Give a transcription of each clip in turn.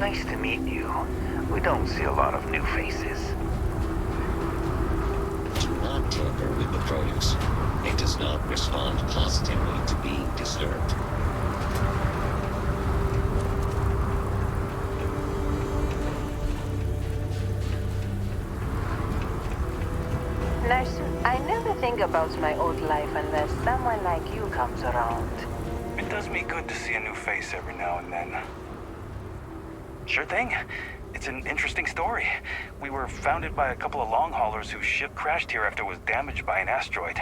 Nice to meet you. We don't see a lot of new faces. Do not tamper with the produce. It does not respond positively to being disturbed. Nurse, I never think about my old life unless someone like you comes around. It does me good to see a new face every now and then. Sure thing. It's an interesting story. We were founded by a couple of long haulers whose ship crashed here after it was damaged by an asteroid.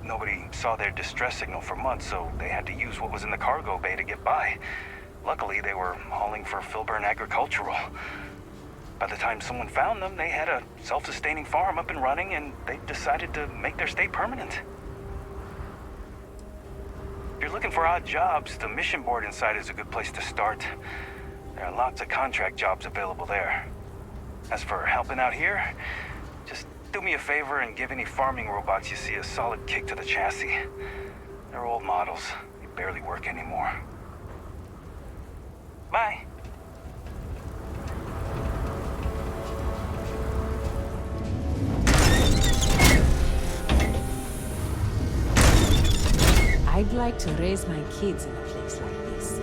Nobody saw their distress signal for months, so they had to use what was in the cargo bay to get by. Luckily, they were hauling for Filburn Agricultural. By the time someone found them, they had a self-sustaining farm up and running, and they decided to make their stay permanent. If you're looking for odd jobs, the mission board inside is a good place to start. There are lots of contract jobs available there. As for helping out here, just do me a favor and give any farming robots you see a solid kick to the chassis. They're old models. They barely work anymore. Bye. I'd like to raise my kids in a place like this.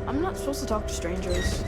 I'm not supposed to talk to strangers.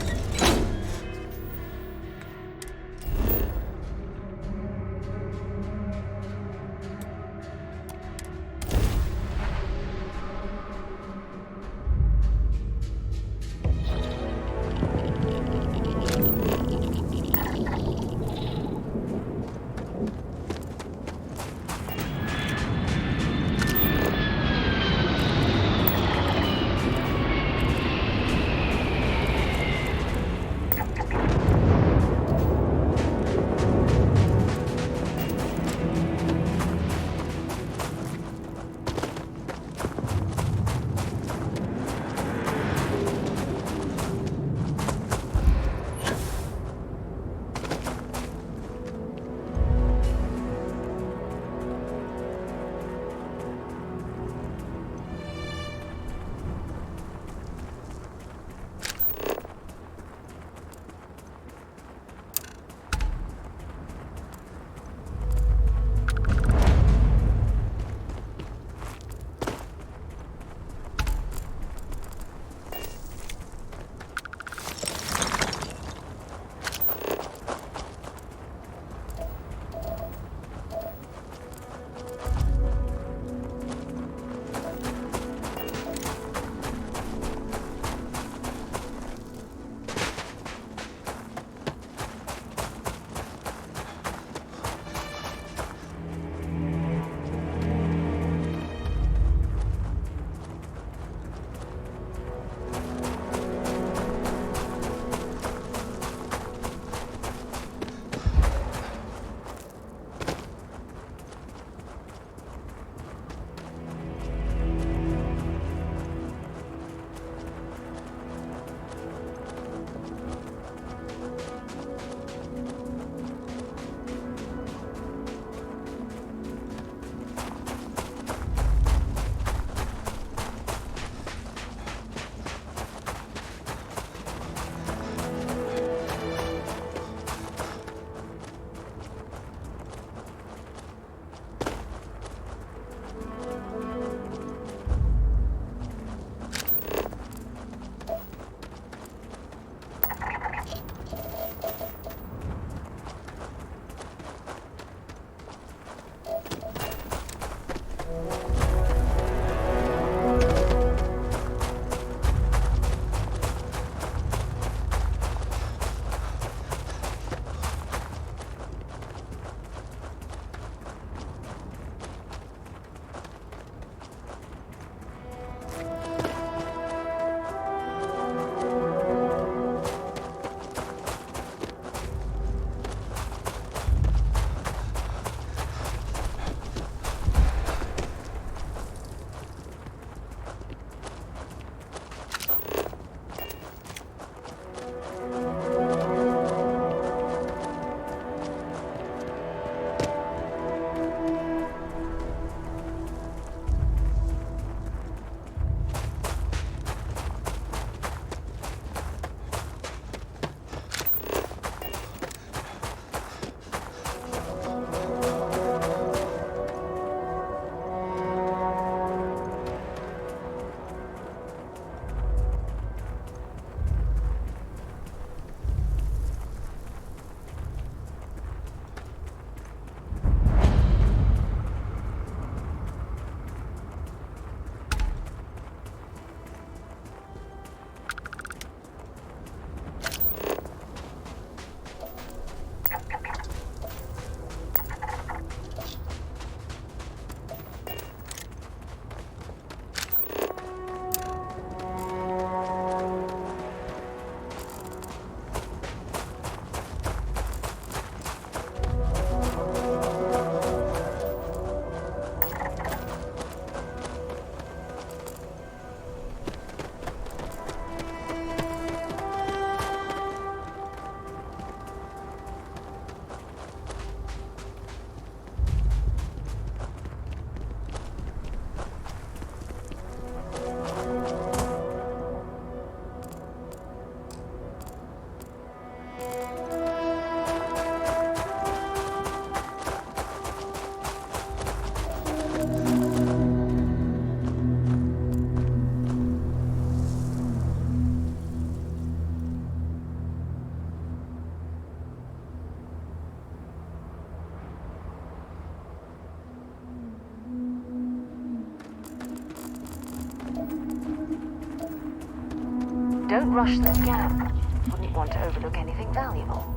Don't rush the scan. Wouldn't want to overlook anything valuable.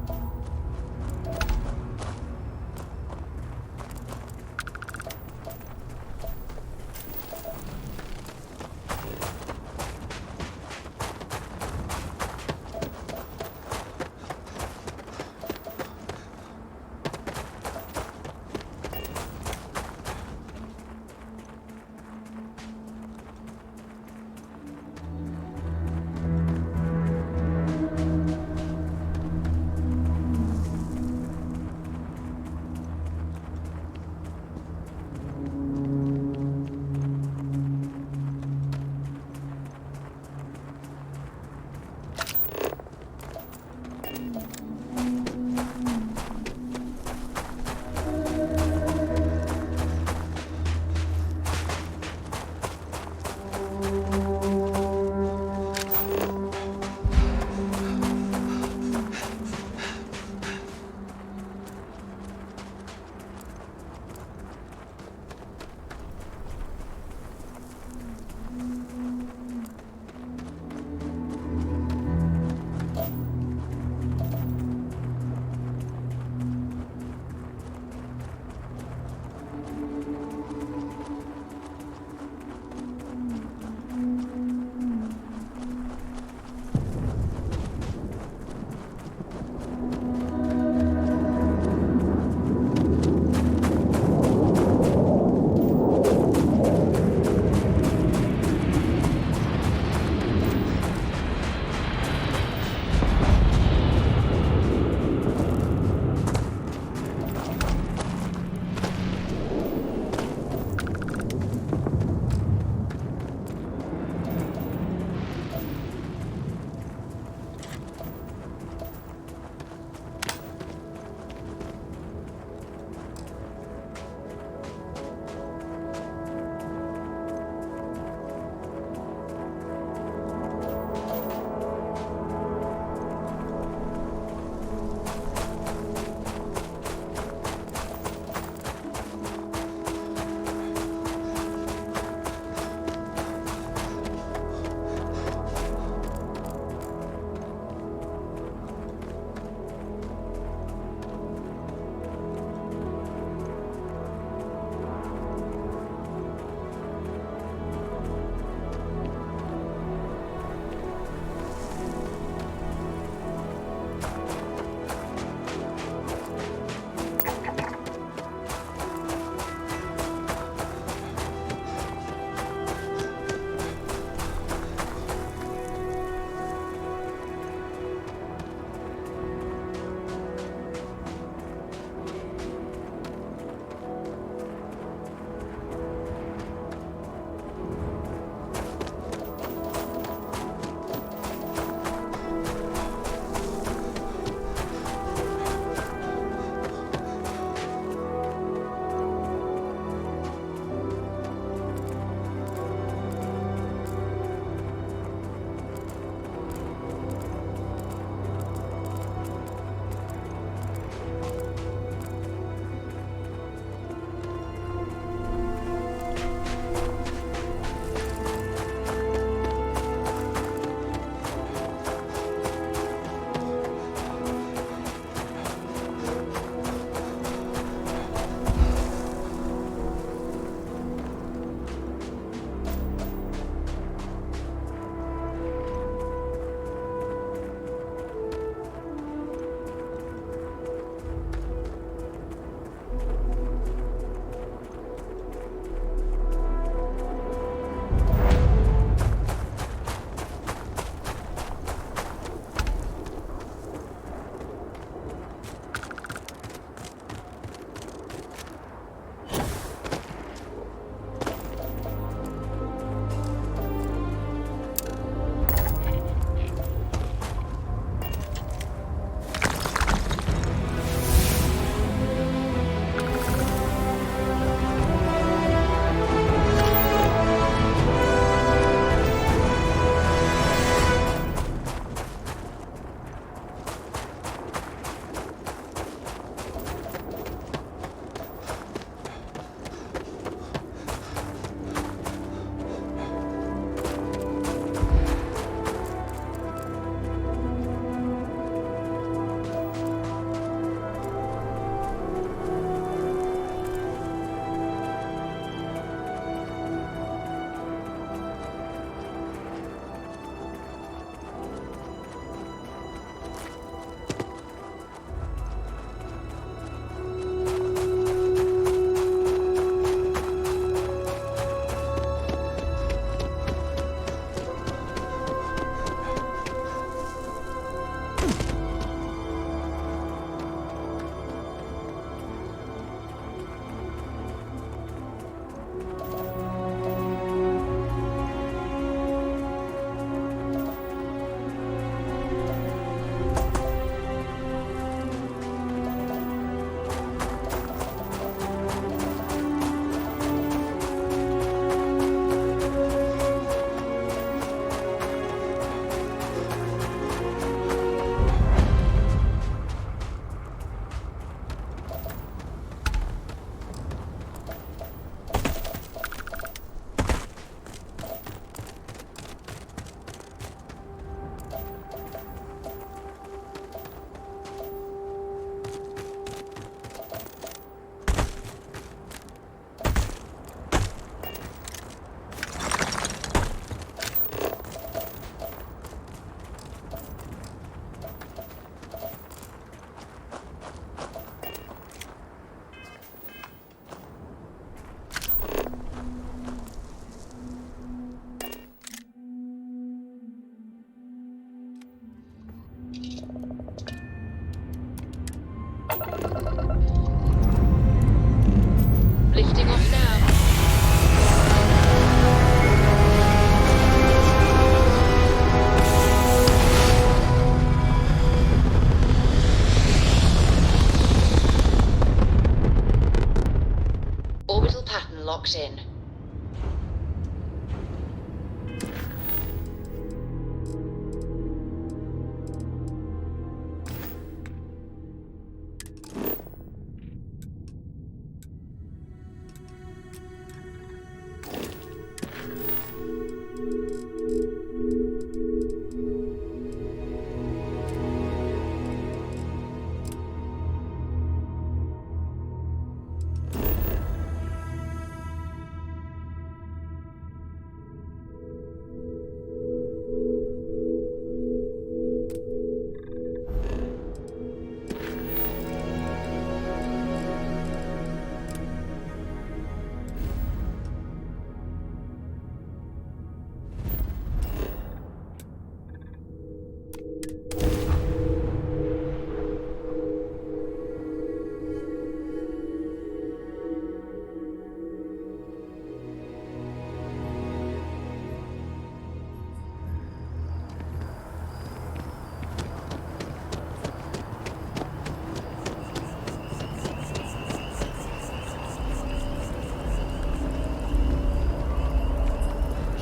locked in.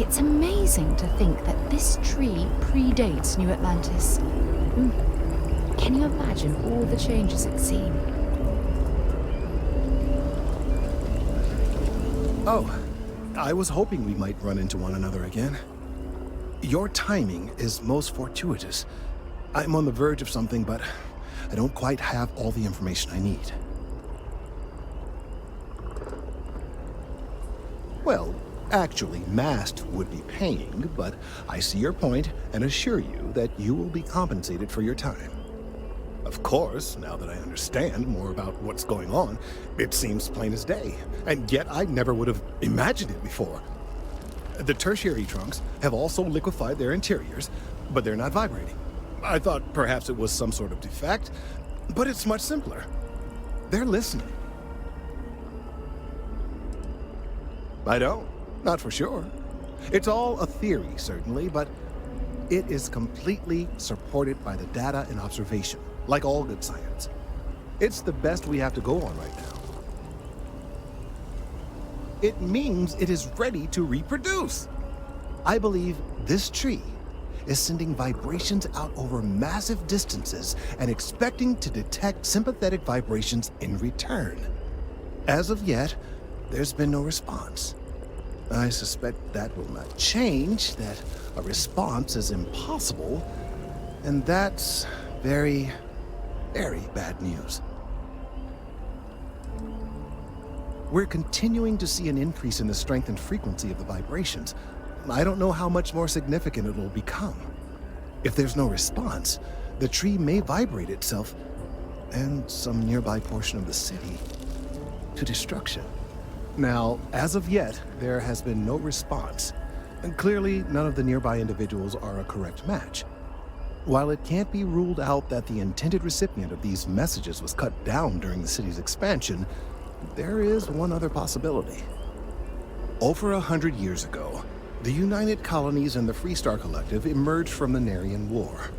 It's amazing to think that this tree predates New Atlantis. Can you imagine all the changes it's seen? Oh, I was hoping we might run into one another again. Your timing is most fortuitous. I'm on the verge of something, but I don't quite have all the information I need. Well, actually, Mast would be paying, but I see your point and assure you that you will be compensated for your time. Of course, now that I understand more about what's going on, it seems plain as day, and yet I never would have imagined it before. The tertiary trunks have also liquefied their interiors, but they're not vibrating. I thought perhaps it was some sort of defect, but it's much simpler. They're listening. I don't. Not for sure. It's all a theory, certainly, but it is completely supported by the data and observation, like all good science. It's the best we have to go on right now. It means it is ready to reproduce. I believe this tree is sending vibrations out over massive distances and expecting to detect sympathetic vibrations in return. As of yet, there's been no response. I suspect that will not change, that a response is impossible, and that's very, very bad news. We're continuing to see an increase in the strength and frequency of the vibrations. I don't know how much more significant it will become. If there's no response, the tree may vibrate itself, and some nearby portion of the city, to destruction. Now, as of yet, there has been no response, and clearly none of the nearby individuals are a correct match. While it can't be ruled out that the intended recipient of these messages was cut down during the city's expansion, there is one other possibility. Over 100 years ago, the United Colonies and the Freestar Collective emerged from the Narian War.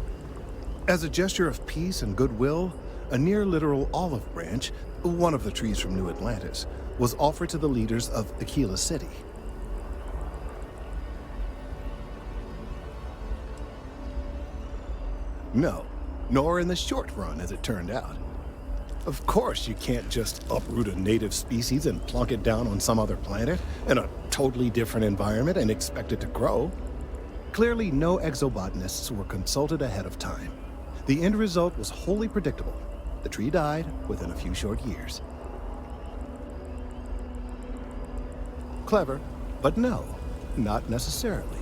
As a gesture of peace and goodwill, a near-literal olive branch, one of the trees from New Atlantis, was offered to the leaders of Aquila City. No, nor in the short run, as it turned out. Of course, you can't just uproot a native species and plunk it down on some other planet in a totally different environment and expect it to grow. Clearly, no exobotanists were consulted ahead of time. The end result was wholly predictable. The tree died within a few short years. Clever, but no, not necessarily.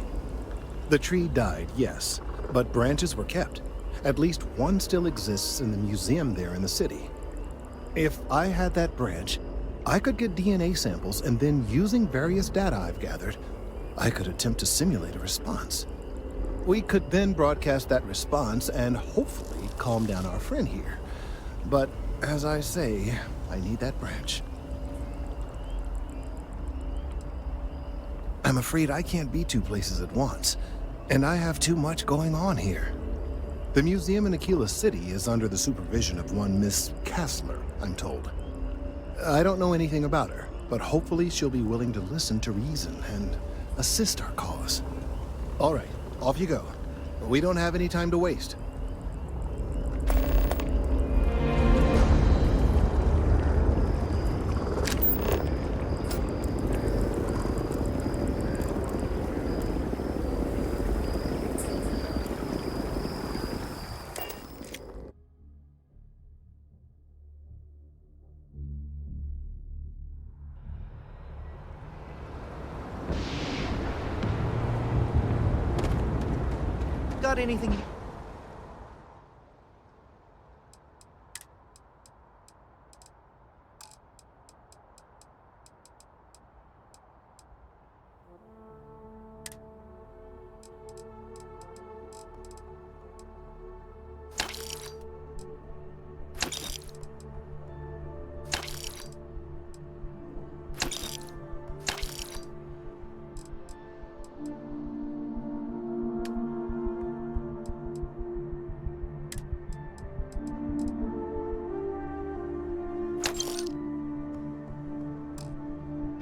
The tree died, yes, but branches were kept. At least one still exists in the museum there in the city. If I had that branch, I could get DNA samples, and then using various data I've gathered, I could attempt to simulate a response. We could then broadcast that response and hopefully calm down our friend here. But as I say, I need that branch. I'm afraid I can't be two places at once, and I have too much going on here. The museum in Aquila City is under the supervision of one Miss Kassler, I'm told. I don't know anything about her, but hopefully she'll be willing to listen to reason and assist our cause. All right, off you go. We don't have any time to waste. Got anything?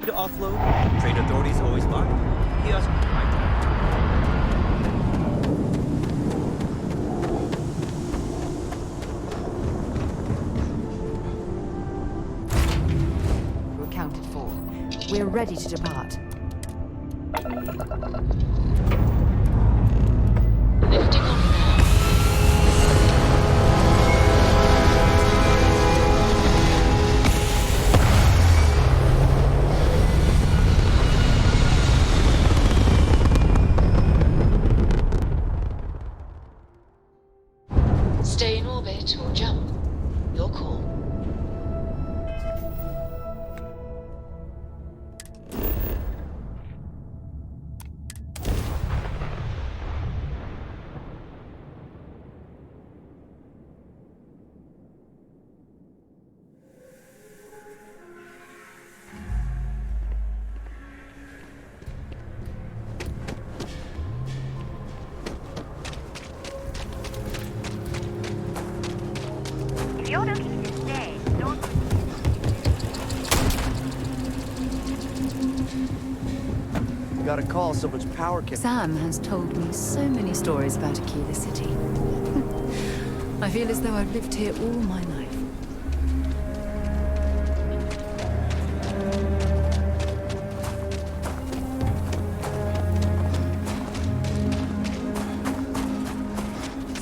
To offload, trade authorities always buy. Kiosk right We're accounted for. We're ready to depart. Lifting off now. Stay in orbit or jump. Your call. If you're looking to stay, don't... Got a call, so much power can... Sam has told me so many stories about Aquila City. I feel as though I've lived here all my life.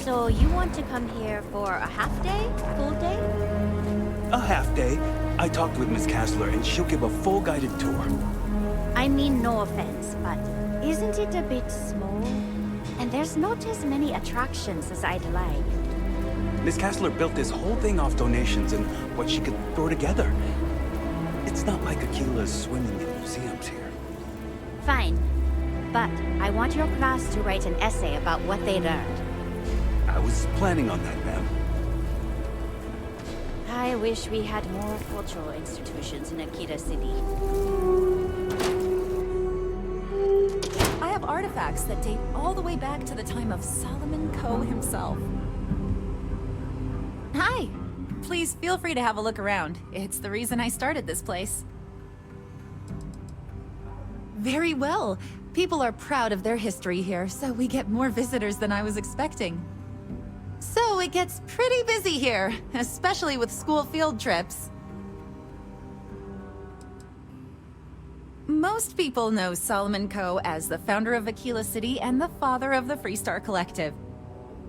So you want to come here for a half day? Full day? A half day. I talked with Miss Kessler, and she'll give a full guided tour. I mean, no offense, but isn't it a bit small? And there's not as many attractions as I'd like. Miss Kessler built this whole thing off donations and what she could throw together. It's not like Aquila's swimming in museums here. Fine. But I want your class to write an essay about what they learned. I was planning on that, ma'am. I wish we had more cultural institutions in Akita City. I have artifacts that date all the way back to the time of Solomon Coe himself. Hi! Please feel free to have a look around. It's the reason I started this place. Very well. People are proud of their history here, so we get more visitors than I was expecting. So it gets pretty busy here, especially with school field trips. Most people know Solomon Coe as the founder of Aquila City and the father of the Freestar Collective.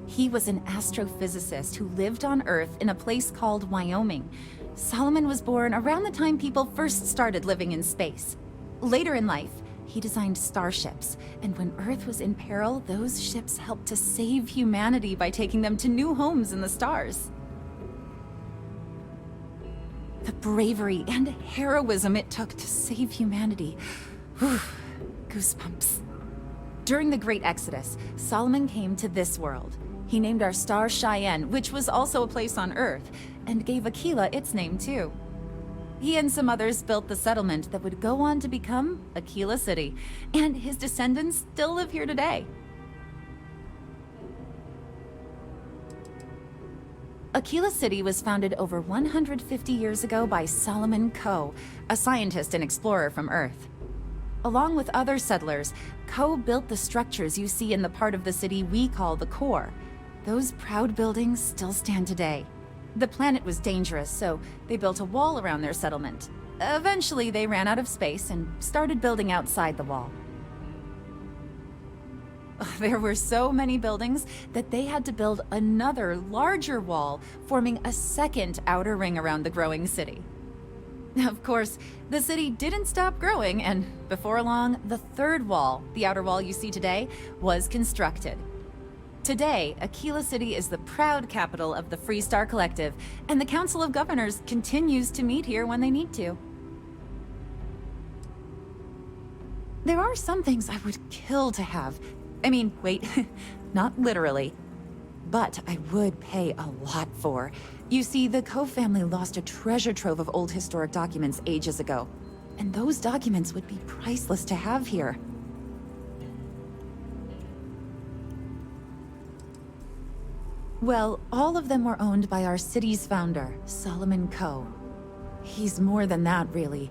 He was an astrophysicist who lived on Earth in a place called Wyoming. Solomon was born around the time people first started living in space. Later in life, he designed starships, and when Earth was in peril, those ships helped to save humanity by taking them to new homes in the stars. The bravery and heroism it took to save humanity. Whew, goosebumps. During the Great Exodus, Solomon came to this world. He named our star Cheyenne, which was also a place on Earth, and gave Aquila its name too. He and some others built the settlement that would go on to become Aquila City, and his descendants still live here today. Aquila City was founded over 150 years ago by Solomon Coe, a scientist and explorer from Earth. Along with other settlers, Coe built the structures you see in the part of the city we call the core. Those proud buildings still stand today. The planet was dangerous, so they built a wall around their settlement. Eventually, they ran out of space and started building outside the wall. There were so many buildings that they had to build another, larger wall, forming a second outer ring around the growing city. Of course, the city didn't stop growing, and before long, the third wall, the outer wall you see today, was constructed. Today, Aquila City is the proud capital of the Freestar Collective, and the Council of Governors continues to meet here when they need to. There are some things I would kill to have. I mean, wait, not literally. But I would pay a lot for. You see, the Coe family lost a treasure trove of old historic documents ages ago. And those documents would be priceless to have here. Well, all of them were owned by our city's founder, Solomon Coe. He's more than that, really.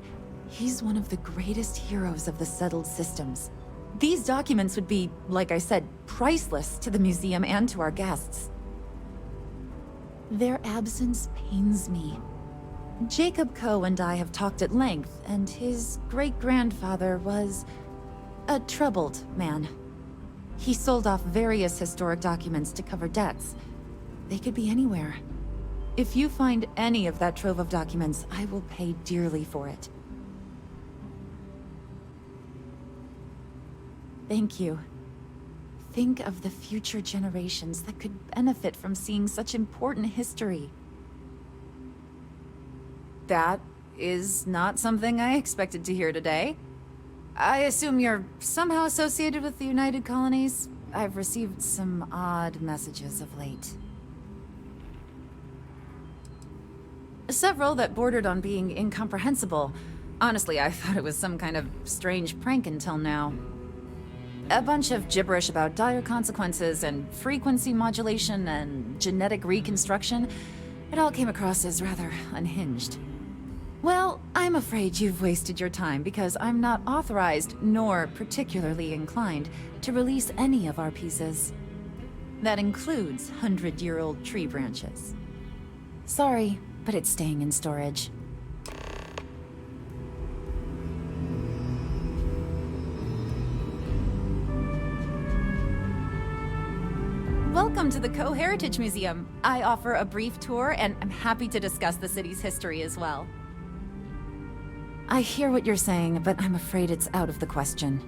He's one of the greatest heroes of the settled systems. These documents would be, like I said, priceless to the museum and to our guests. Their absence pains me. Jacob Coe and I have talked at length, and his great-grandfather was a troubled man. He sold off various historic documents to cover debts. They could be anywhere. If you find any of that trove of documents, I will pay dearly for it. Thank you. Think of the future generations that could benefit from seeing such important history. That is not something I expected to hear today. I assume you're somehow associated with the United Colonies? I've received some odd messages of late. Several that bordered on being incomprehensible. Honestly, I thought it was some kind of strange prank until now. A bunch of gibberish about dire consequences and frequency modulation and genetic reconstruction. It all came across as rather unhinged. Well, I'm afraid you've wasted your time because I'm not authorized nor particularly inclined to release any of our pieces. That includes 100-year-old tree branches. Sorry, but it's staying in storage. Welcome to the Coe Heritage Museum. I offer a brief tour, and I'm happy to discuss the city's history as well. I hear what you're saying, but I'm afraid it's out of the question.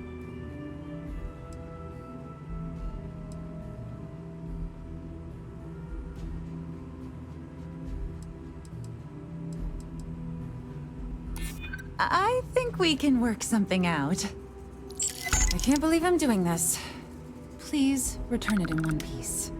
I think we can work something out. I can't believe I'm doing this. Please return it in one piece.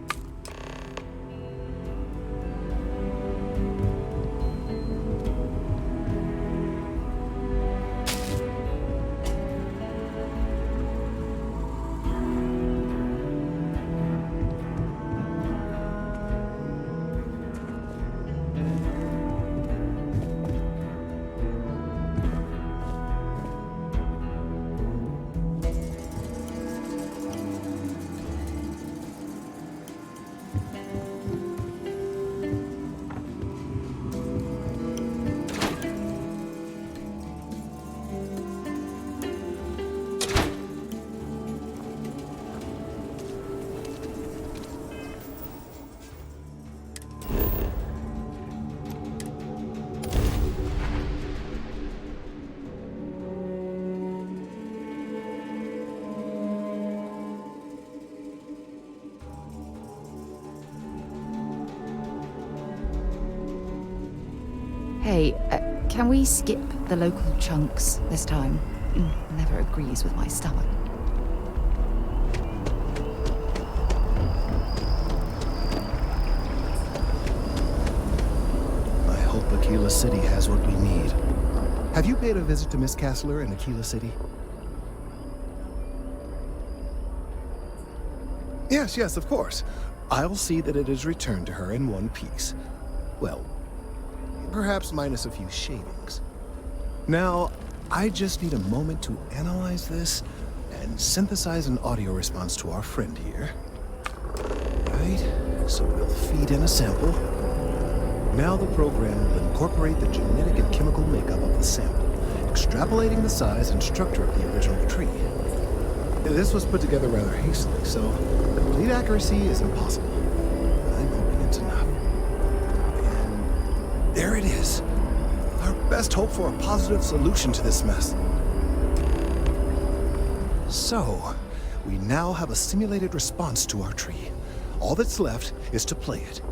Hey, can we skip the local chunks this time? Never agrees with my stomach. I hope Aquila City has what we need. Have you paid a visit to Miss Castler in Aquila City? Yes, of course. I'll see that it is returned to her in one piece. Well, perhaps minus a few shavings. Now, I just need a moment to analyze this and synthesize an audio response to our friend here. Right, so we'll feed in a sample. Now the program will incorporate the genetic and chemical makeup of the sample, extrapolating the size and structure of the original tree. This was put together rather hastily, so complete accuracy is impossible. I'm hoping it's enough. And there it is. Our best hope for a positive solution to this mess. So, we now have a simulated response to our tree. All that's left is to play it.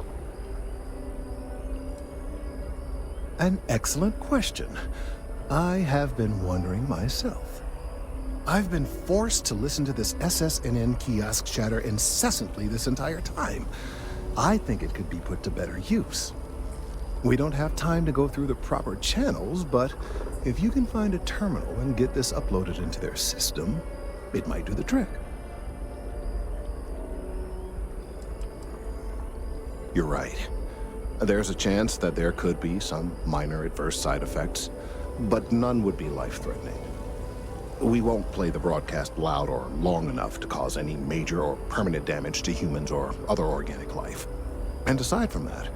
An excellent question. I have been wondering myself. I've been forced to listen to this SSNN kiosk chatter incessantly this entire time. I think it could be put to better use. We don't have time to go through the proper channels, but if you can find a terminal and get this uploaded into their system, it might do the trick. You're right. There's a chance that there could be some minor adverse side effects, but none would be life-threatening. We won't play the broadcast loud or long enough to cause any major or permanent damage to humans or other organic life. And aside from that,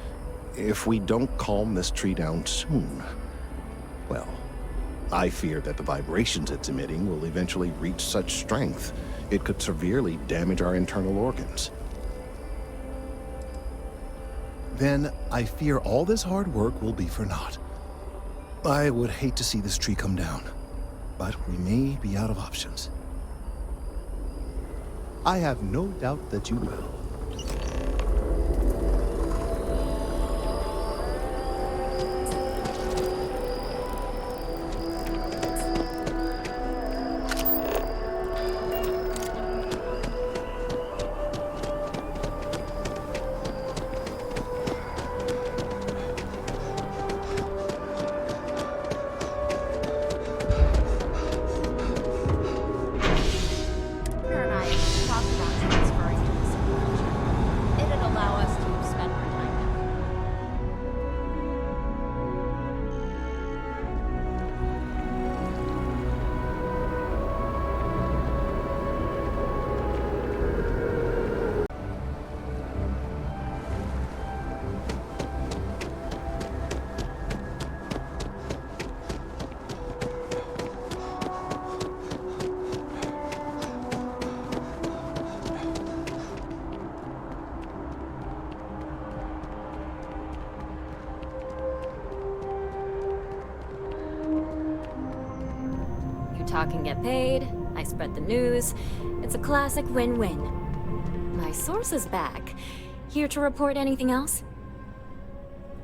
if we don't calm this tree down soon, well, I fear that the vibrations it's emitting will eventually reach such strength it could severely damage our internal organs. Then I fear all this hard work will be for naught. I would hate to see this tree come down, but we may be out of options. I have no doubt that you will. Talk and get paid, I spread the news. It's a classic win-win. My source is back. Here to report anything else?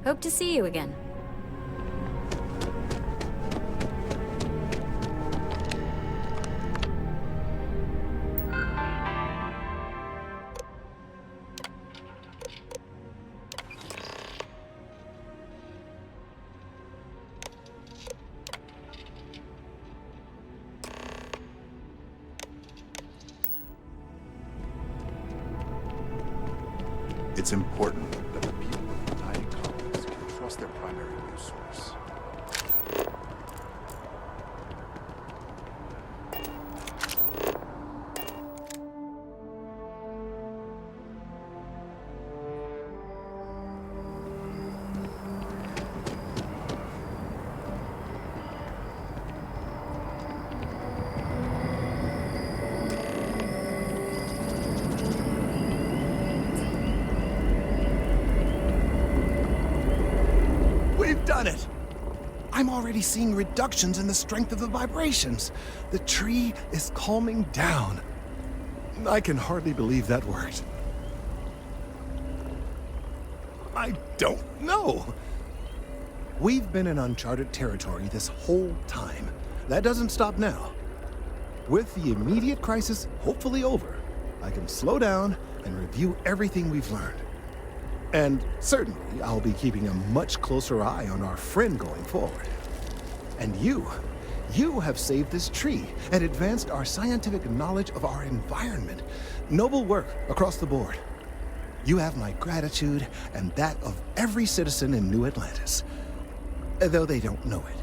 Hope to see you again. It's important that the people of the tiny colonies can trust their primary news source. Done it! I'm already seeing reductions in the strength of the vibrations. The tree is calming down. I can hardly believe that worked. I don't know. We've been in uncharted territory this whole time. That doesn't stop now. With the immediate crisis hopefully over, I can slow down and review everything we've learned. And certainly, I'll be keeping a much closer eye on our friend going forward. And you have saved this tree and advanced our scientific knowledge of our environment. Noble work across the board. You have my gratitude and that of every citizen in New Atlantis. Though they don't know it.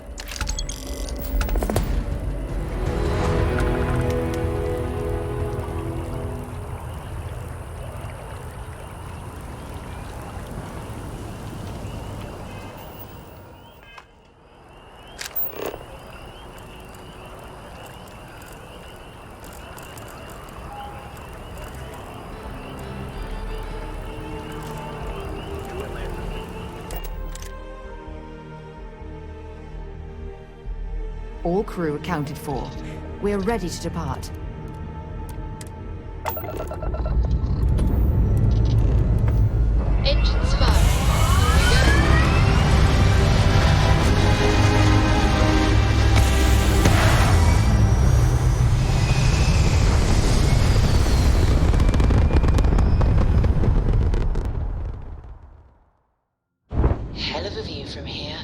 All crew accounted for. We're ready to depart. Engines firing. Here we go. Hell of a view from here.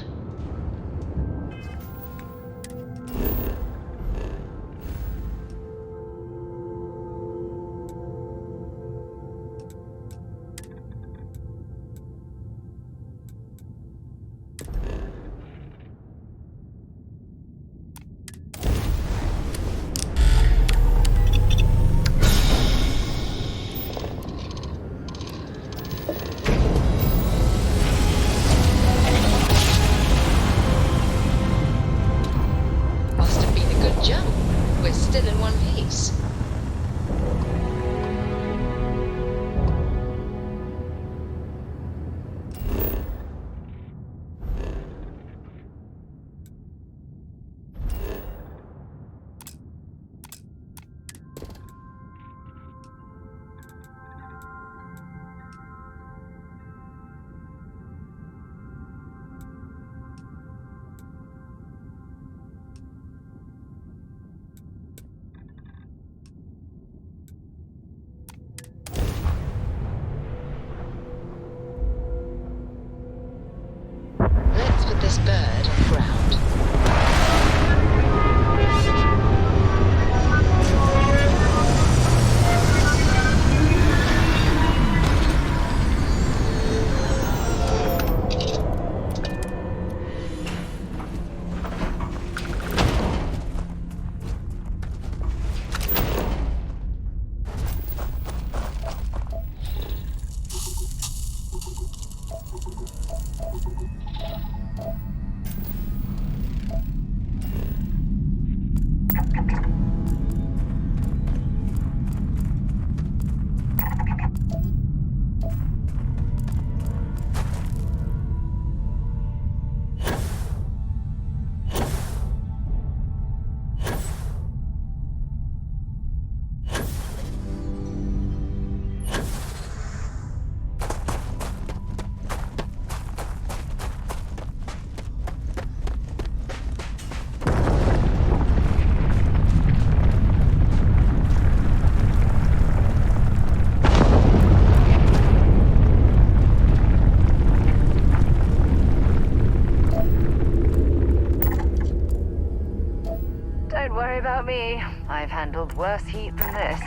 This bird on the ground. Don't worry about me. I've handled worse heat than this.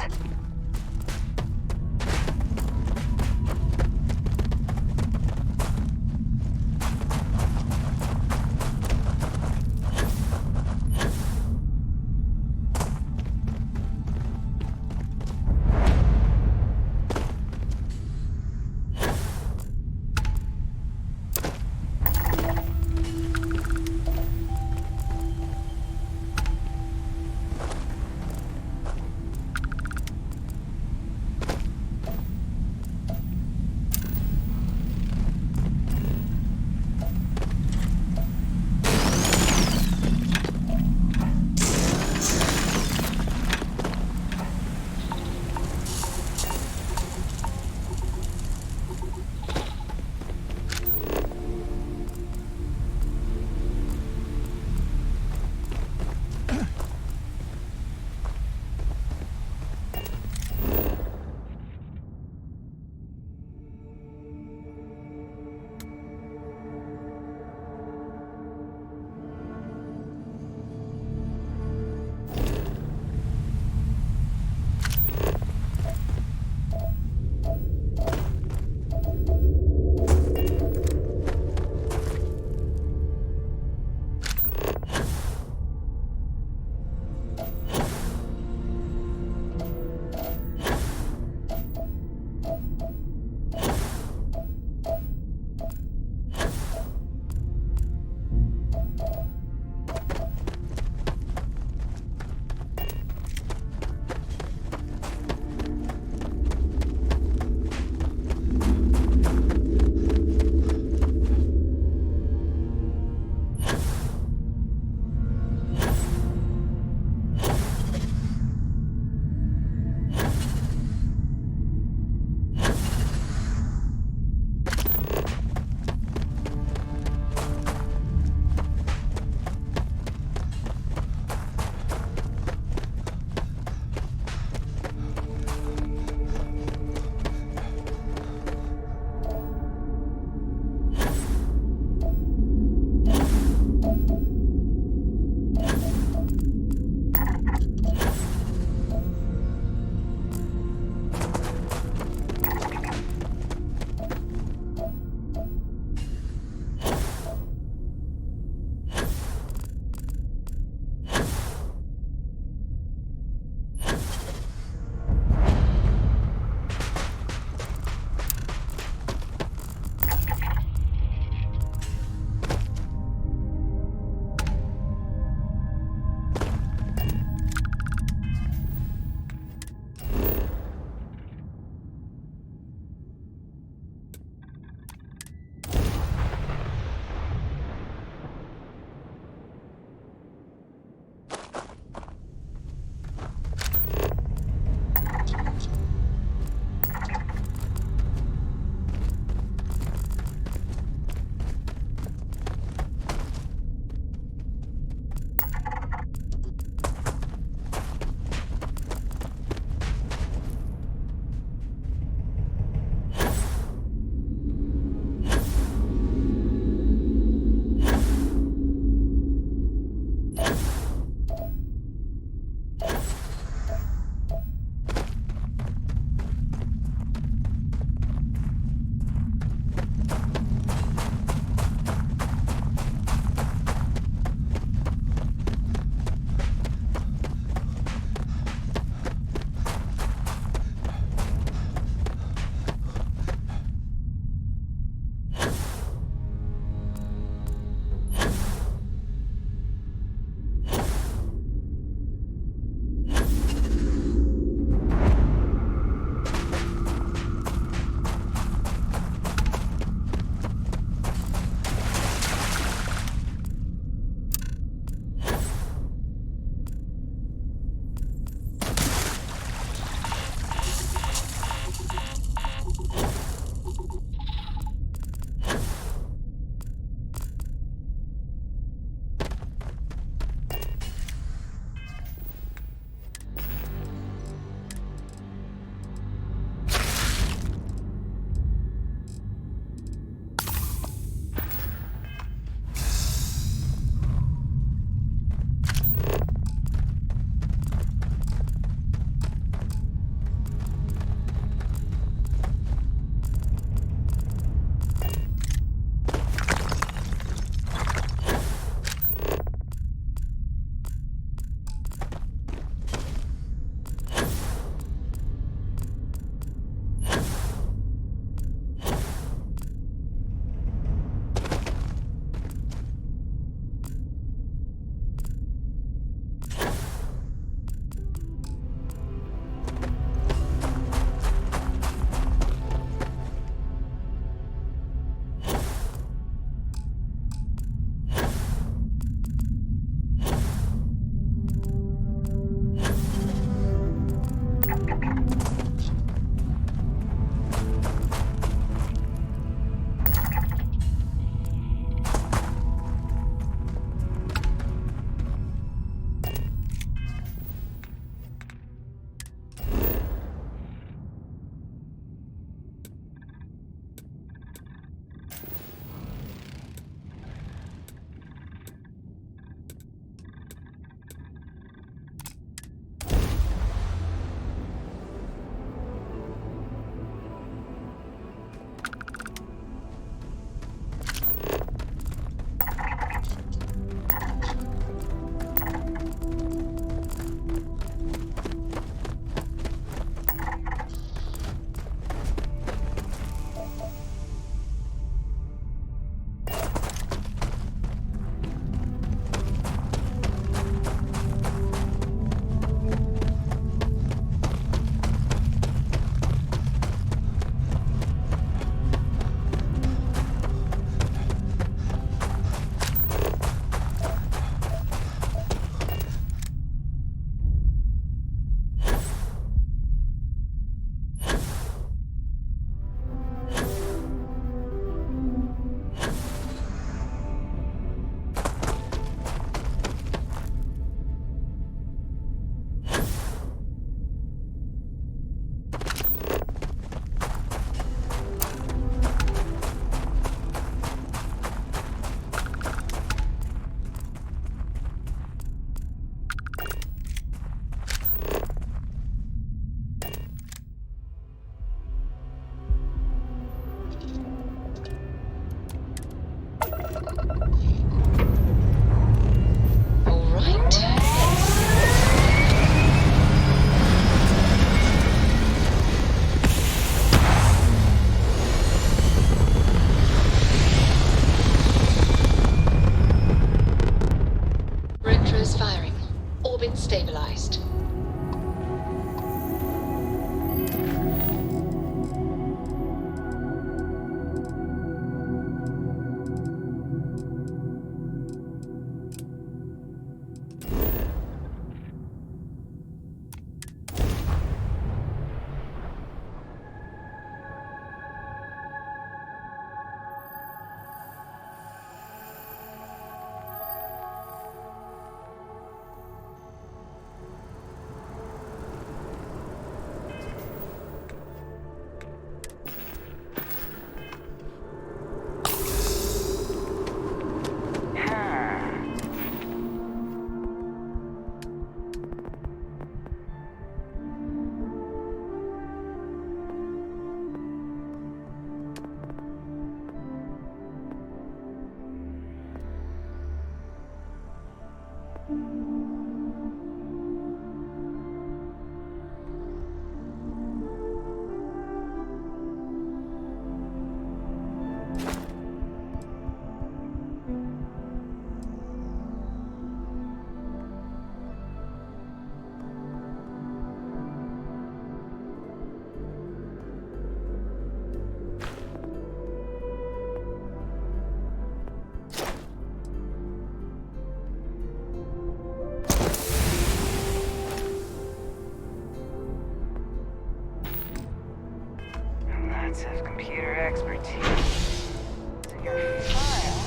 Your file.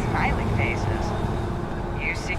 Smiling faces. You see.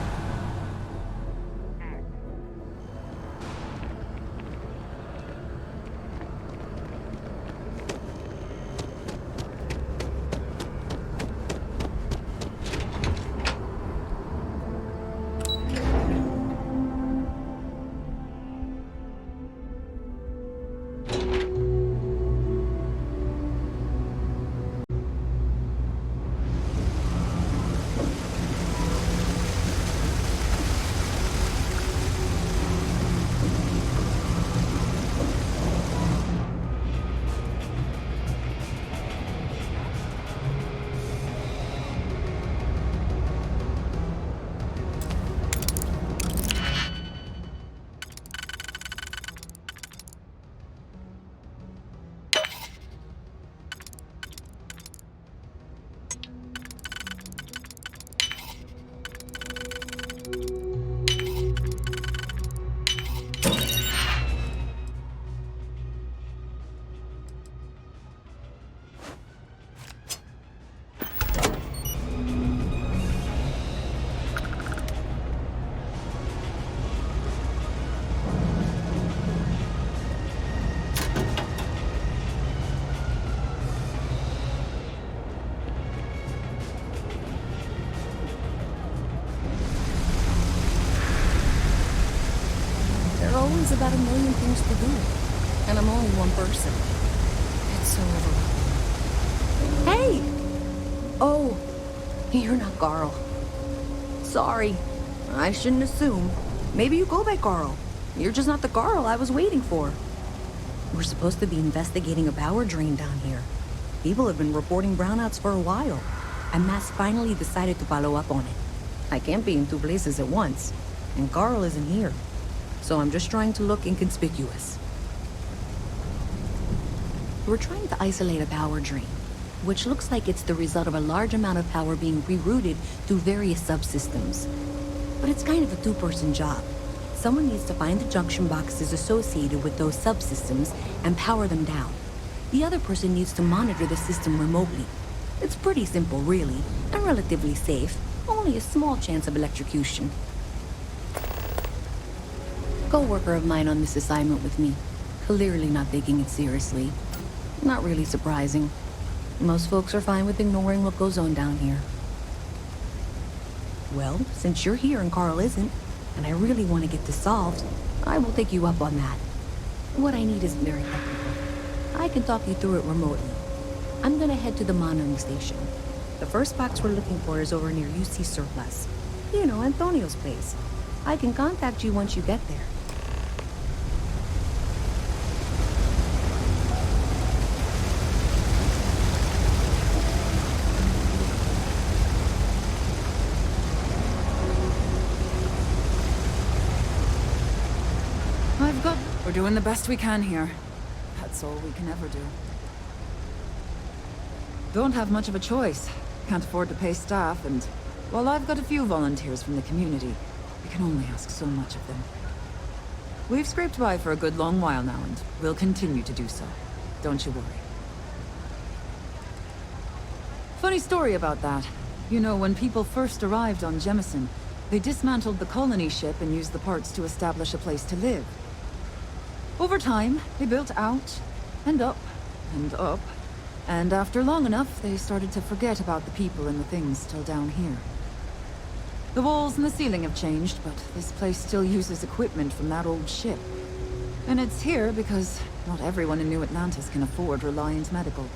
There are always about a million things to do, and I'm only one person. It's so overwhelming. Hey! Oh, you're not Carl. Sorry, I shouldn't assume. Maybe you go by Carl. You're just not the Carl I was waiting for. We're supposed to be investigating a power drain down here. People have been reporting brownouts for a while, and Mass finally decided to follow up on it. I can't be in two places at once, and Carl isn't here. So I'm just trying to look inconspicuous. We're trying to isolate a power drain, which looks like it's the result of a large amount of power being rerouted through various subsystems. But it's kind of a two-person job. Someone needs to find the junction boxes associated with those subsystems and power them down. The other person needs to monitor the system remotely. It's pretty simple, really, and relatively safe. Only a small chance of electrocution. Co-worker of mine on this assignment with me. Clearly not taking it seriously. Not really surprising. Most folks are fine with ignoring what goes on down here. Well, since you're here and Carl isn't, and I really want to get this solved, I will take you up on that. What I need is very technical. I can talk you through it remotely. I'm gonna head to the monitoring station. The first box we're looking for is over near UC Surplus. You know, Antonio's place. I can contact you once you get there. We're doing the best we can here. That's all we can ever do. Don't have much of a choice. Can't afford to pay staff, and while I've got a few volunteers from the community, we can only ask so much of them. We've scraped by for a good long while now, and we'll continue to do so. Don't you worry. Funny story about that. You know, when people first arrived on Jemison, they dismantled the colony ship and used the parts to establish a place to live. Over time, they built out, and up, and up, and after long enough, they started to forget about the people and the things still down here. The walls and the ceiling have changed, but this place still uses equipment from that old ship. And it's here because not everyone in New Atlantis can afford Reliant Medical.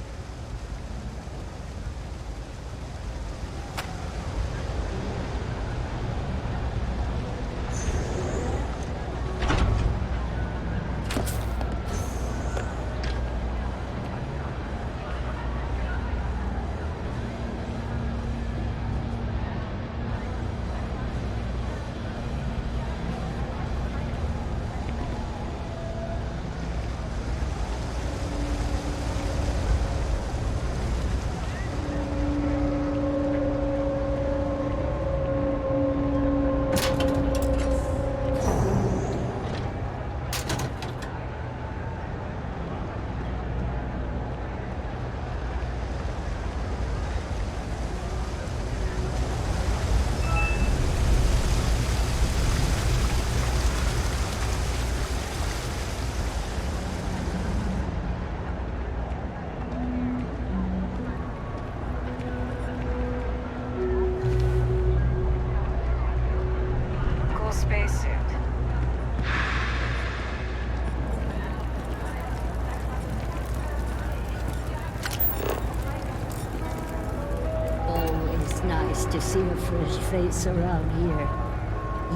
nice to see a fresh face around here.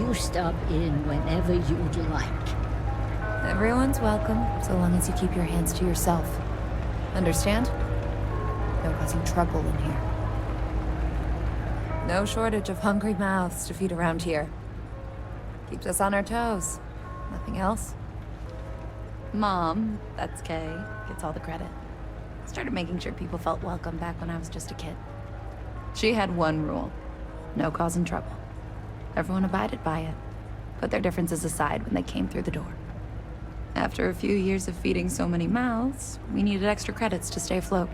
You stop in whenever you'd like. Everyone's welcome, so long as you keep your hands to yourself. Understand? No causing trouble in here. No shortage of hungry mouths to feed around here. Keeps us on our toes. Nothing else. Mom, that's Kay, gets all the credit. Started making sure people felt welcome back when I was just a kid. She had one rule. No causing trouble. Everyone abided by it. Put their differences aside when they came through the door. After a few years of feeding so many mouths, we needed extra credits to stay afloat.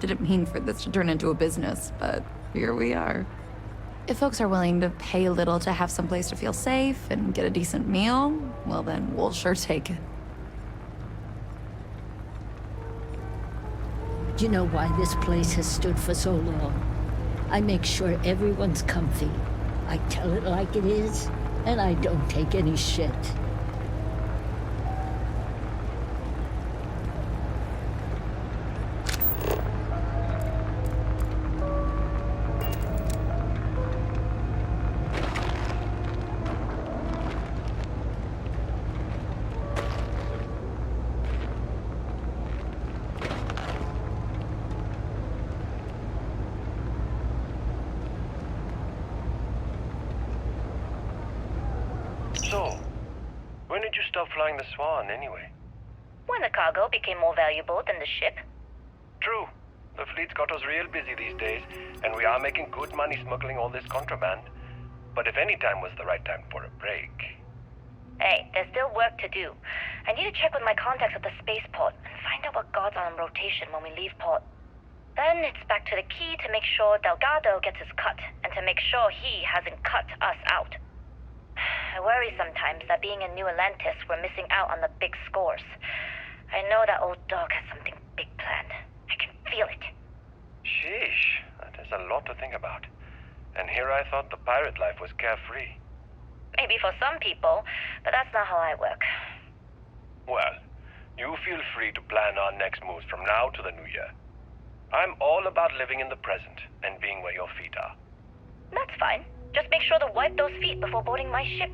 Didn't mean for this to turn into a business, but here we are. If folks are willing to pay a little to have someplace to feel safe and get a decent meal, well then, we'll sure take it. Do you know why this place has stood for so long? I make sure everyone's comfy. I tell it like it is, and I don't take any shit. So, when did you stop flying the Swan, anyway? When the cargo became more valuable than the ship. True. The fleet's got us real busy these days, and we are making good money smuggling all this contraband. But if any time was the right time for a break... Hey, there's still work to do. I need to check with my contacts at the spaceport and find out what guards are on rotation when we leave port. Then it's back to the key to make sure Delgado gets his cut, and to make sure he hasn't cut us out. I worry sometimes that being in New Atlantis, we're missing out on the big scores. I know that old dog has something big planned. I can feel it. Sheesh, that is a lot to think about. And here I thought the pirate life was carefree. Maybe for some people, but that's not how I work. Well, you feel free to plan our next moves from now to the new year. I'm all about living in the present and being where your feet are. That's fine. Just make sure to wipe those feet before boarding my ship.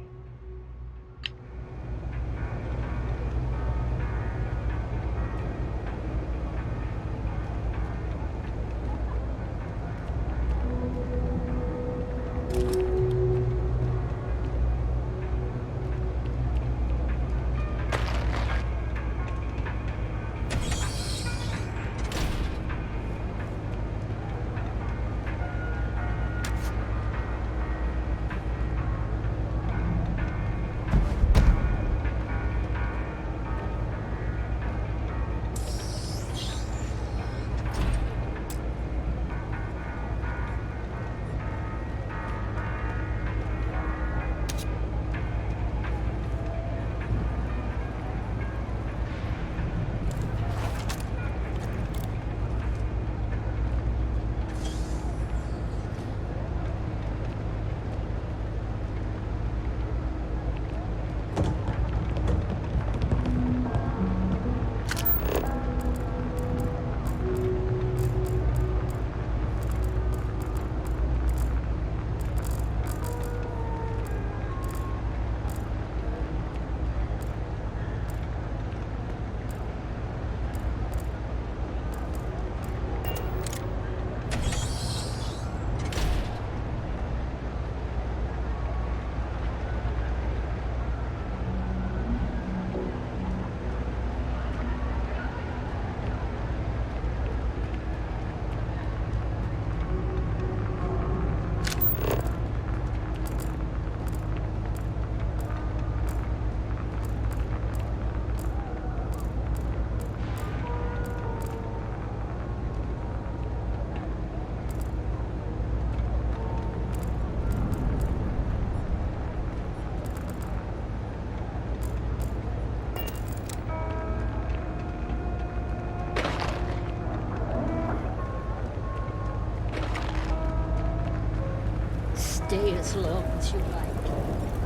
Stay as long as you like.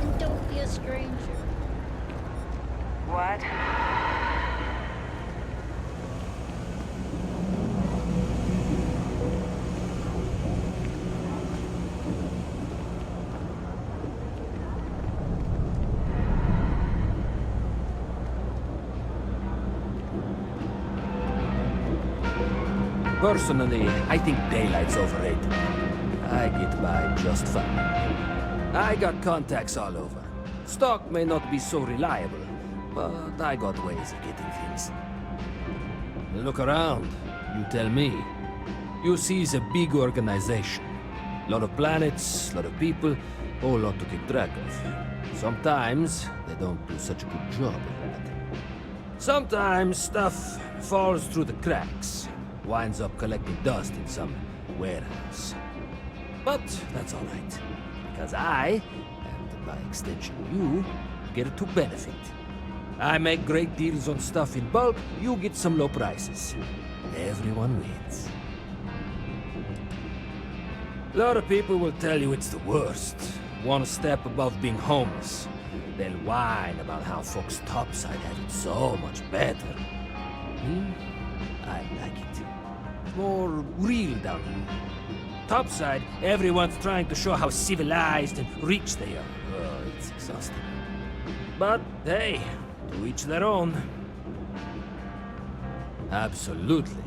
And don't be a stranger. What? Personally, I think daylight's overrated. I get by just fine. I got contacts all over. Stock may not be so reliable, but I got ways of getting things. Look around. You tell me. You see it's a big organization. Lot of planets, lot of people, whole lot to keep track of. Sometimes they don't do such a good job of that. Sometimes stuff falls through the cracks, winds up collecting dust in some warehouse. But that's all right, because I, and by extension you, get to benefit. I make great deals on stuff in bulk, you get some low prices. Everyone wins. A lot of people will tell you it's the worst. One step above being homeless. They'll whine about how folks topside have it so much better. Me? I like it. More real down here. Topside, everyone's trying to show how civilized and rich they are. Oh, it's exhausting. But, hey, to each their own. Absolutely.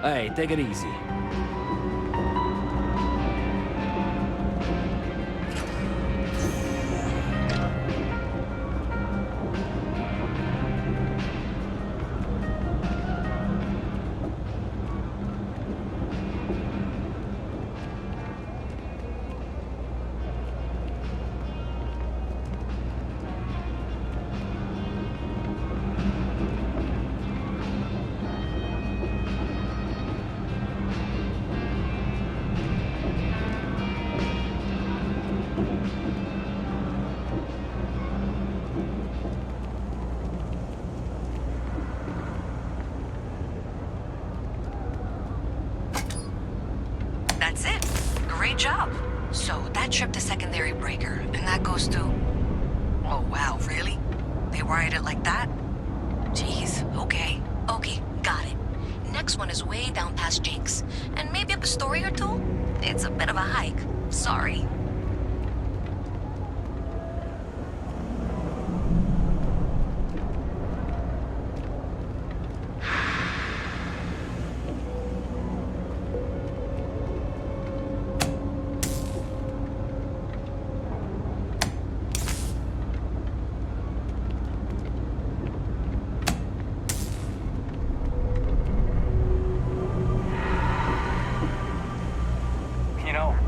Hey, take it easy. That's it. Great job. So that trip to secondary breaker, and that goes to... Oh, wow, really? They wired it like that? Jeez, okay. Okay, got it. Next one is way down past Jake's. And maybe up a story or two? It's a bit of a hike. Sorry.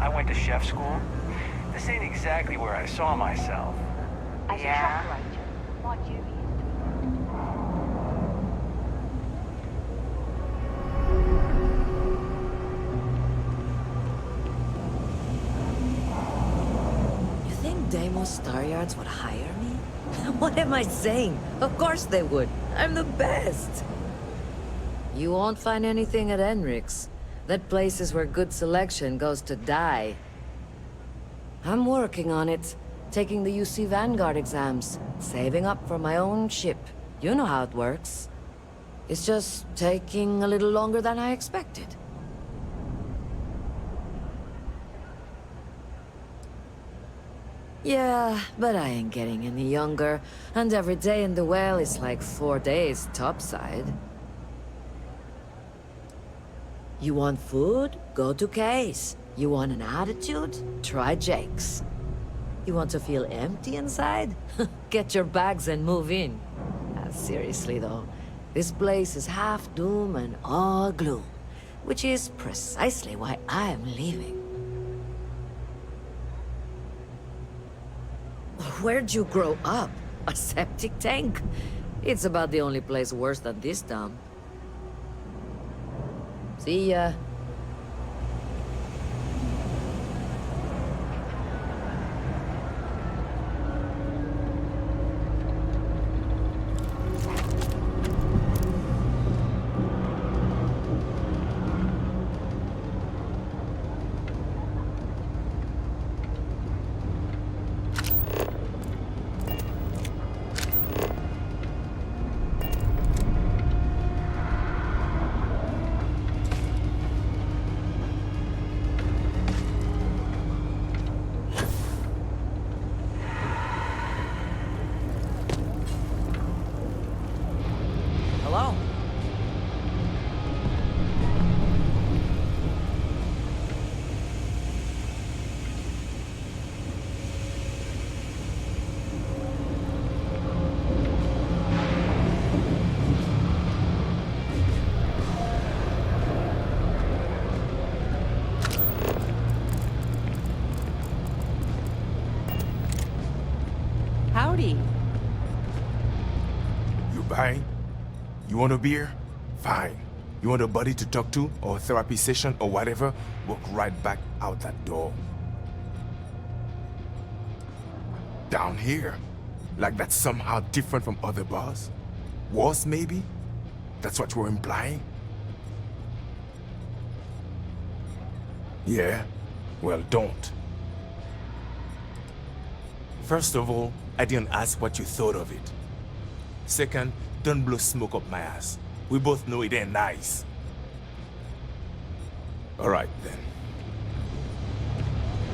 I went to chef school. This ain't exactly where I saw myself. Yeah. What you You think Deimos Staryards would hire me? What am I saying? Of course they would. I'm the best. You won't find anything at Enric's. That place is where good selection goes to die. I'm working on it. Taking the UC Vanguard exams. Saving up for my own ship. You know how it works. It's just taking a little longer than I expected. Yeah, but I ain't getting any younger, and every day in the well is like 4 days topside. You want food? Go to Kay's. You want an attitude? Try Jake's. You want to feel empty inside? Get your bags and move in. Seriously though, this place is half doom and all gloom, which is precisely why I am leaving. Where'd you grow up? A septic tank? It's about the only place worse than this town. See ya. Hello? Howdy. You buying? You want a beer? Fine. You want a buddy to talk to, or a therapy session, or whatever? Walk right back out that door. Down here? Like that's somehow different from other bars? Worse, maybe? That's what you're implying? Yeah? Well, don't. First of all, I didn't ask what you thought of it. Second, don't blow smoke up my ass. We both know it ain't nice. All right, then.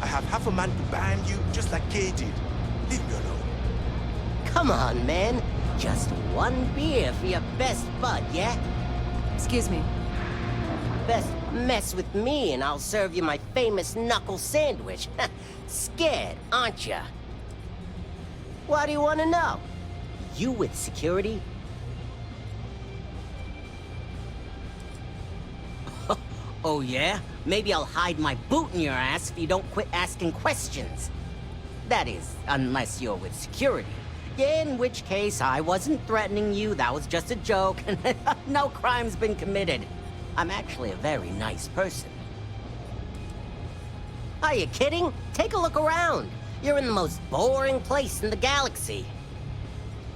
I have half a man behind you, just like Kay did. Leave me alone. Come on, man. Just one beer for your best bud, yeah? Excuse me. Best mess with me and I'll serve you my famous knuckle sandwich. Scared, aren't ya? Why do you want to know? You with security? Oh yeah? Maybe I'll hide my boot in your ass if you don't quit asking questions. That is, unless you're with security. In which case, I wasn't threatening you, that was just a joke, and no crime's been committed. I'm actually a very nice person. Are you kidding? Take a look around. You're in the most boring place in the galaxy.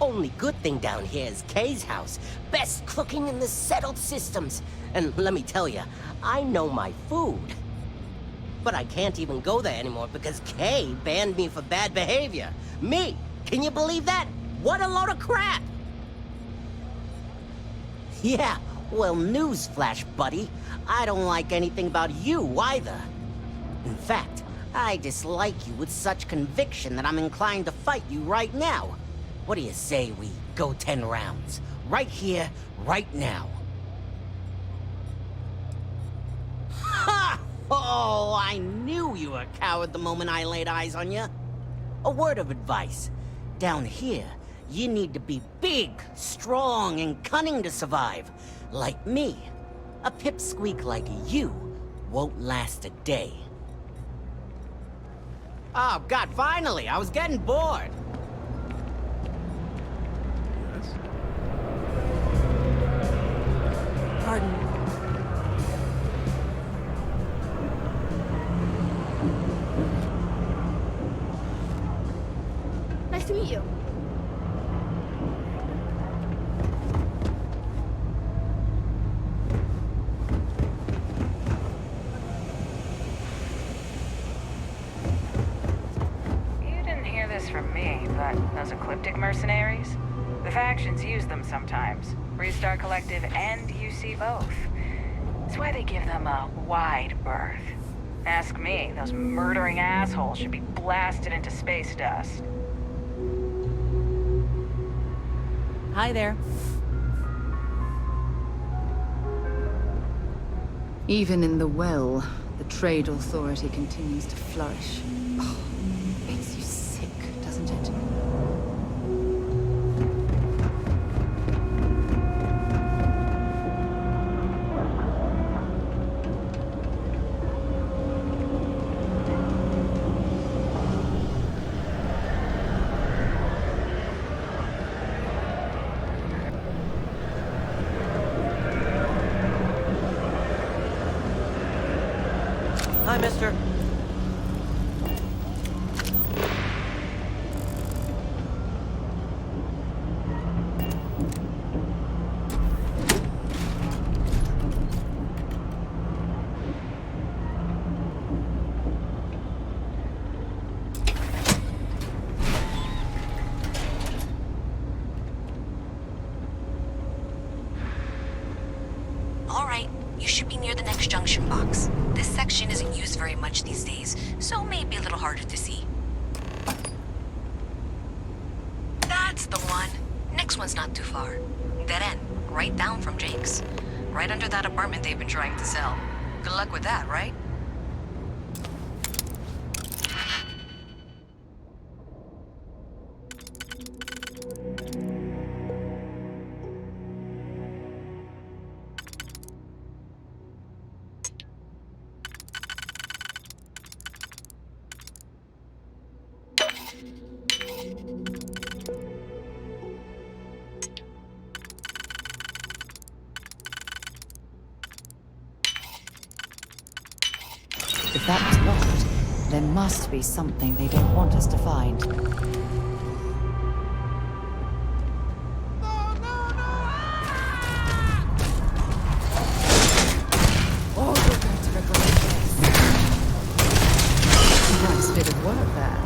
Only good thing down here is Kay's house. Best cooking in the settled systems. And let me tell you, I know my food. But I can't even go there anymore because Kay banned me for bad behavior. Me! Can you believe that? What a load of crap! Yeah, well, newsflash, buddy. I don't like anything about you either. In fact, I dislike you with such conviction that I'm inclined to fight you right now. What do you say we go 10 rounds? Right here, right now. Ha! Oh, I knew you were a coward the moment I laid eyes on you. A word of advice. Down here, you need to be big, strong, and cunning to survive. Like me. A pipsqueak like you won't last a day. Oh, God, finally! I was getting bored. Yes? Pardon. Nice to meet you. You didn't hear this from me, but those ecliptic mercenaries? The factions use them sometimes. Freestar Collective and UC both. That's why they give them a wide berth. Ask me, those murdering assholes should be blasted into space dust. Hi there. Even in the well, the trade authority continues to flourish. Oh, makes you sick, doesn't it? Hi, mister. All right, you should be near the next junction box. This section isn't used very much these days, so maybe a little harder to see. That's the one. Next one's not too far. Dead end, right down from Jake's. Right under that apartment they've been trying to sell. Good luck with that, right? If that was locked, there must be something they don't want us to find. Oh, you're going to regret this. Nice bit of work there.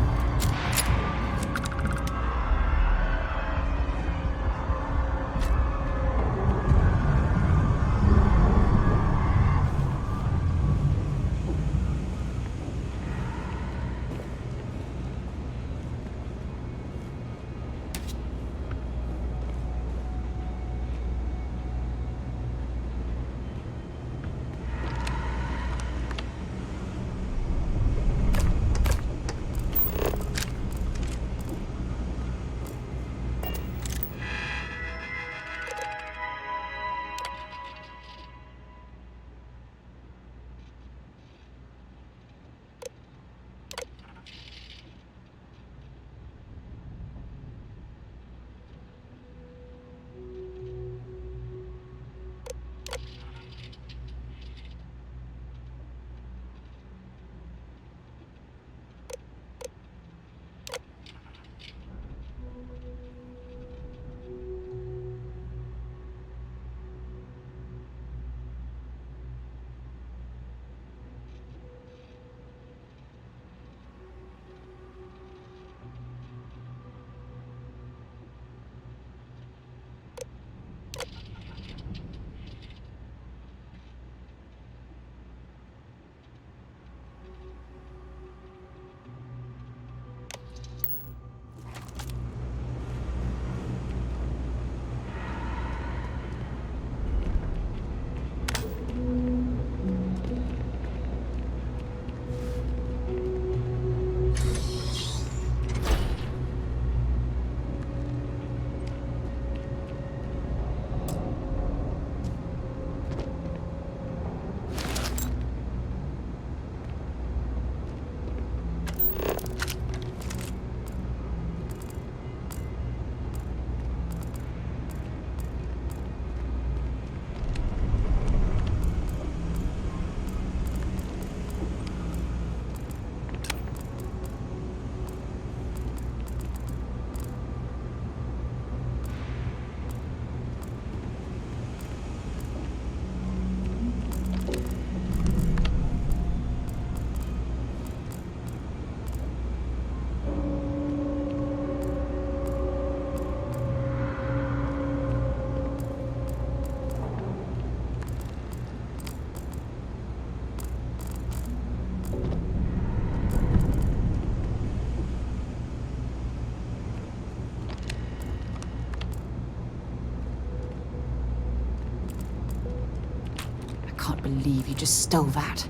believe you just stole that.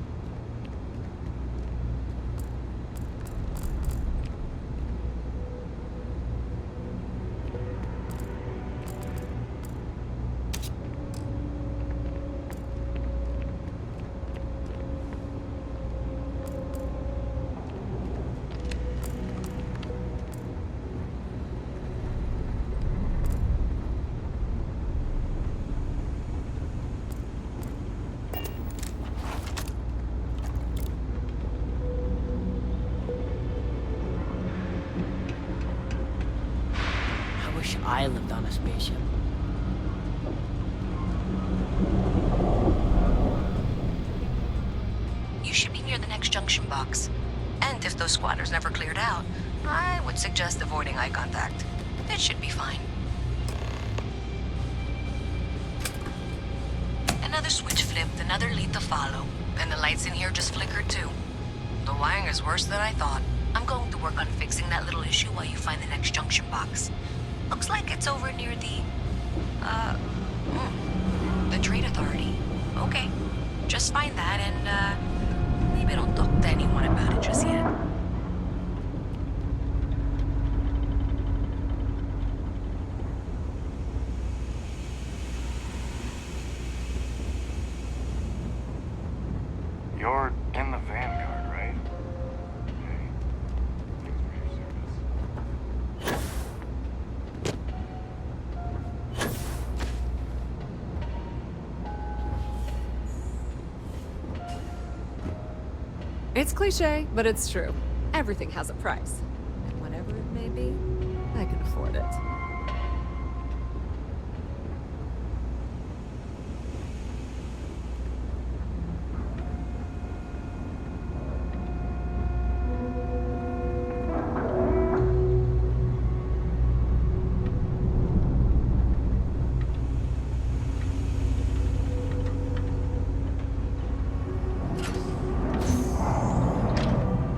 I lived on a spaceship. You should be near the next junction box. And if those squatters never cleared out, I would suggest avoiding eye contact. It should be fine. Another switch flipped, another lead to follow. And the lights in here just flickered too. The wiring is worse than I thought. I'm going to work on fixing that little issue while you find the next junction box. Looks like it's over near the Trade Authority. Okay, just find that and, maybe don't talk to anyone about it just yet. You're in the Vanguard, right? It's cliche, but it's true. Everything has a price. And whatever it may be, I can afford it.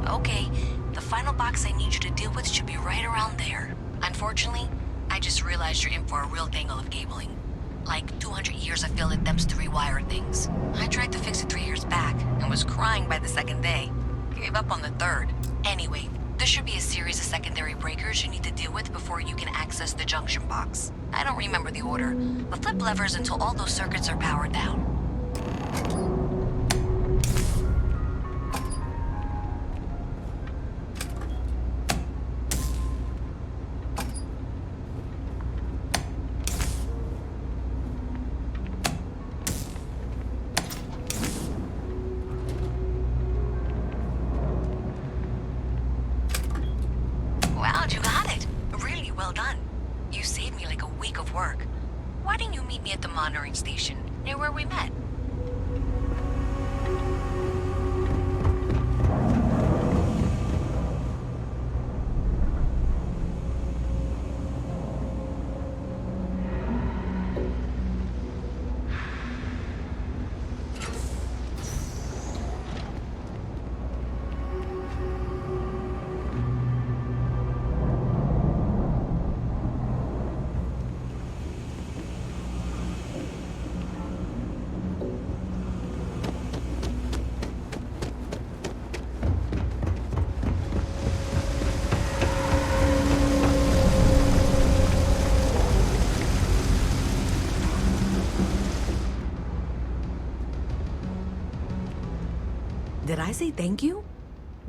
Okay, the final box I need you to deal with should be right around there. Unfortunately, I just realized you're in for a real tangle of cabling. Like 200 years of field attempts to rewire things. I tried to fix it 3 years back, and was crying by the second day. Gave up on the third. Anyway, there should be a series of secondary breakers you need to deal with before you can access the junction box. I don't remember the order, but flip levers until all those circuits are powered down. Wow, you got it. Really well done. You saved me like a week of work. Why didn't you meet me at the monitoring station, near where we met? Did I say thank you?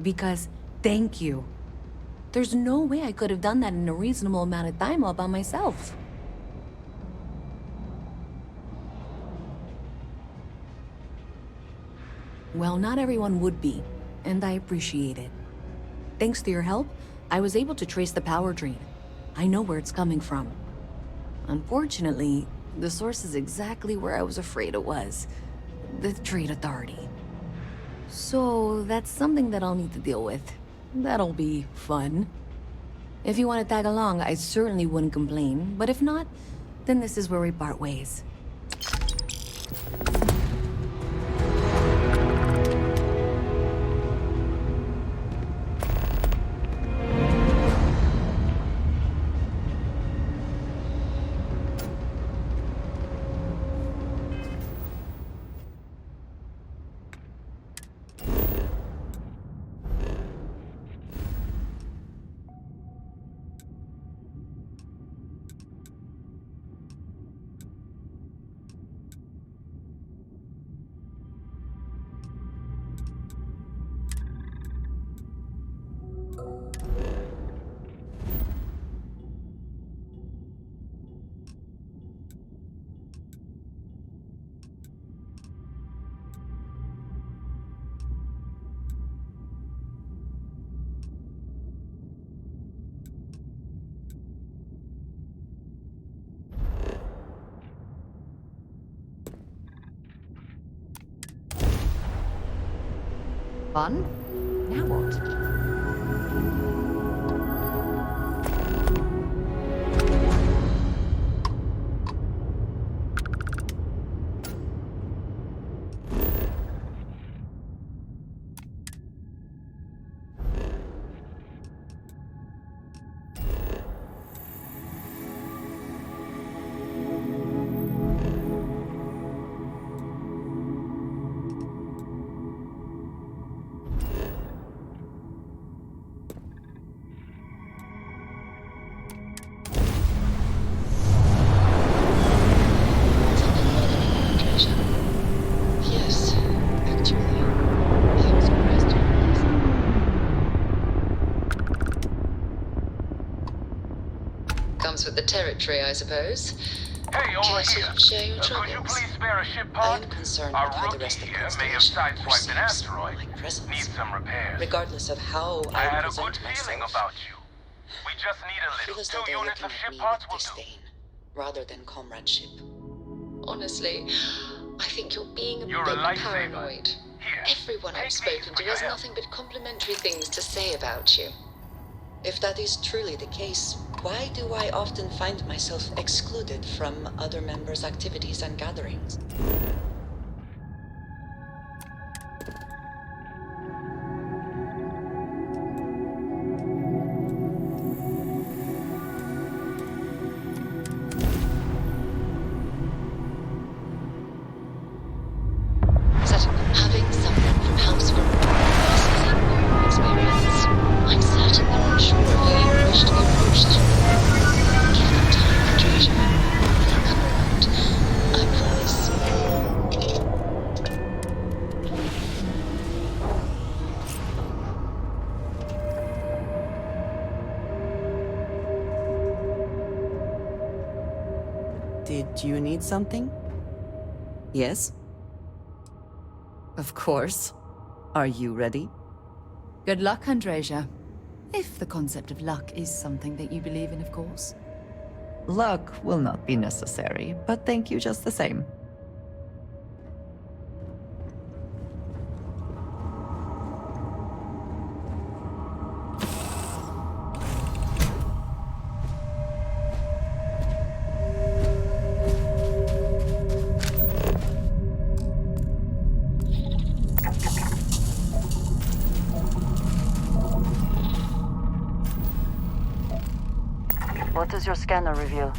Because thank you. There's no way I could have done that in a reasonable amount of time all by myself. Well, not everyone would be, and I appreciate it. Thanks to your help, I was able to trace the power drain. I know where it's coming from. Unfortunately, the source is exactly where I was afraid it was. The Trade Authority. So that's something that I'll need to deal with. That'll be fun. If you want to tag along, I certainly wouldn't complain, but if not, then this is where we part ways. Fun? Now what? Yes, actually. I'm surprised you realized. Comes with the territory, I suppose. Hey, over Care to here. share your Could you troubles? please spare a ship I pod? am concerned Our with how the rookie rest of the here may have constellation sideswiped an perceives asteroid. my presence. Needs some repairs. Regardless of how I I had a present good feeling myself, about you. We just need a I feel little. as though 2 they're units looking of at ship me pods with will do. disdain, rather than comradeship. Honestly, I think you're being a You're bit a lifesaver. paranoid. Everyone I've spoken to has nothing but complimentary things to say about you. If that is truly the case, why do I often find myself excluded from other members' activities and gatherings? That having someone from Housework possesses your experience, I'm certain they're unsure of who you wish to be approached. Give them time, Andreja. They'll come around. I promise. Did you need something? Yes? Of course. Are you ready? Good luck, Andreja. If the concept of luck is something that you believe in, of course. Luck will not be necessary, but thank you just the same. What does your scanner reveal?